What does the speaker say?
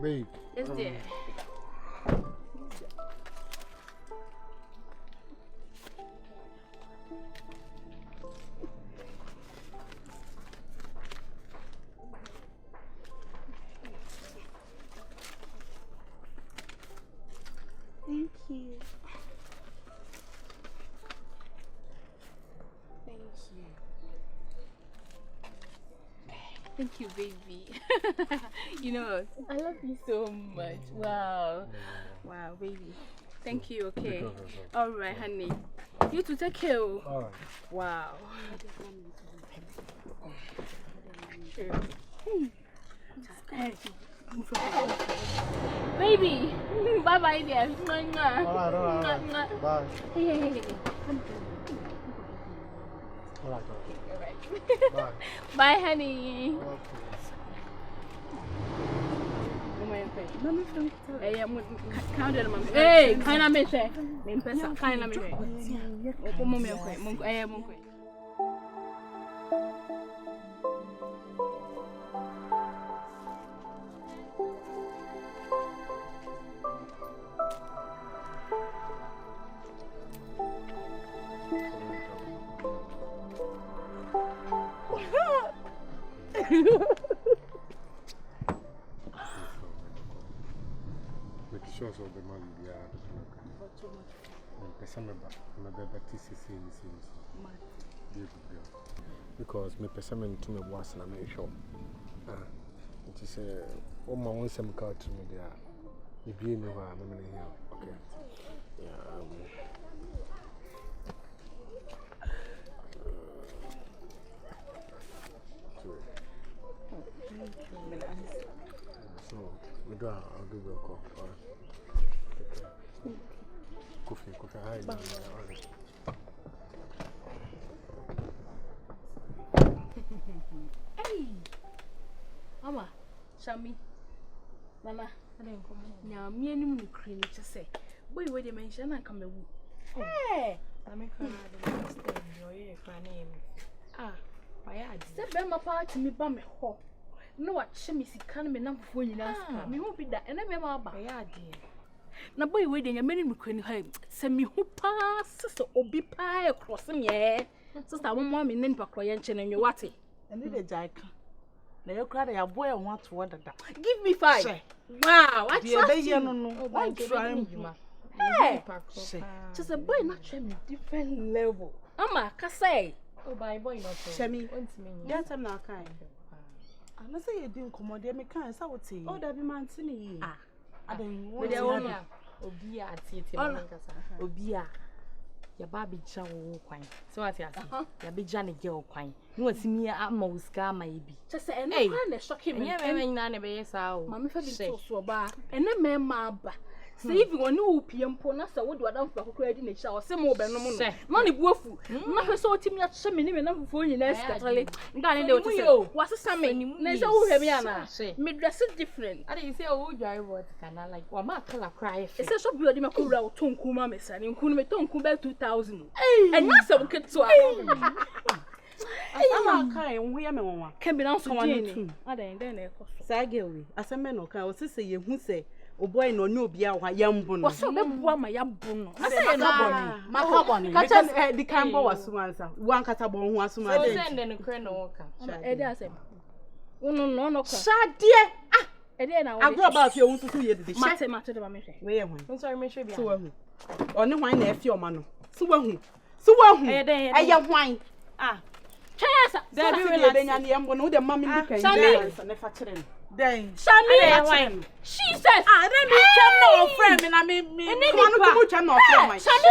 Babe. Yes, dear. Thank you. Thank you, baby. You know, I love you so much. Wow. Wow, baby. Thank you, okay. All right, honey. You to take care. All right. Wow. Hey. Baby. Bye-bye, dear. All right. Bye. Hey. All right. Bye. Bye, honey. Hey, kind of me say. Kind of me say. Make sure so the money be out. Because me person to me was na me show. It is oh my one some card to me there. You be anywhere, I'm here. Okay. Yeah. So, we do. I'll give you a call. All right. Coffee. Hi. Hey, Mama, Shami, Mama, now me and you cream to say, boy, wait a mention and come the woo. Hey, I'm a name. Ah, my ad, step by my part to me, bum ho. No, what shimmy can't be enough for you now. Me won't be that, and I remember my idea. Now, boy, waiting a minute, we couldn't send me who passes or be pie across them, yeah. So that one more minute, Pacoyan and your watty. And did a jack. Now you cry a boy and want to order that. Give me 5. Wow, I trust you. No, I'm trying. Hey, just a boy not trying different level. Amma, can say. Oh, by boy, not Shemi. That's I'm not kind. I must say you didn't come on there, me can't say. Oh, that be man sinny. Ah, I don't want to Obia at it. Obia. Your baby chow quine. So I say, your big Johnny girl quine. You want to see me at most car, maybe. Just say, hey, shock him. Yeah, none of a sow. Mammy, so bad. And a man, mabba. See if you want no PM pona, so what do I don't for credit in the shower? Some more than money woeful. Not so Timmy at Shammy, enough for you, Nescatally. Darling, what's the summon? There's all Heaviana. Mid dress is different. I didn't say, oh, drive what can I like one mark color cry. It's a shop bloody Macura, Tonku, Mamma, son, and Kunme Tonku Bell 2000. And not so good to I'm kind, we are can be also one. I didn't then. Saggy, as a man, I was to say, you who say. O boy no no bia wa yambu no. So be bua ma yambu no. I say no boni. Ma ka boni. Because the cambo was answer. One kata bon ho asuma. So send the kre no worker. E dey asem. Unu no no kwa. Shade. Ah. E dey na wo. Agro about you unto ye dey. Mate de ma me hwe. We ye ho. I'm sorry me hwe bia. So wahu. Oni hwan na afi o ma no. So wahu. So wahu. E dey hwan. Ah. Chesa. There be we benya ne yambu no. Wo de ma me ndi kan dey answer ne fa kire no. Then. Shami. She says. Ah, then me cham no friend me na me. Come on, come cham no friend. Shami.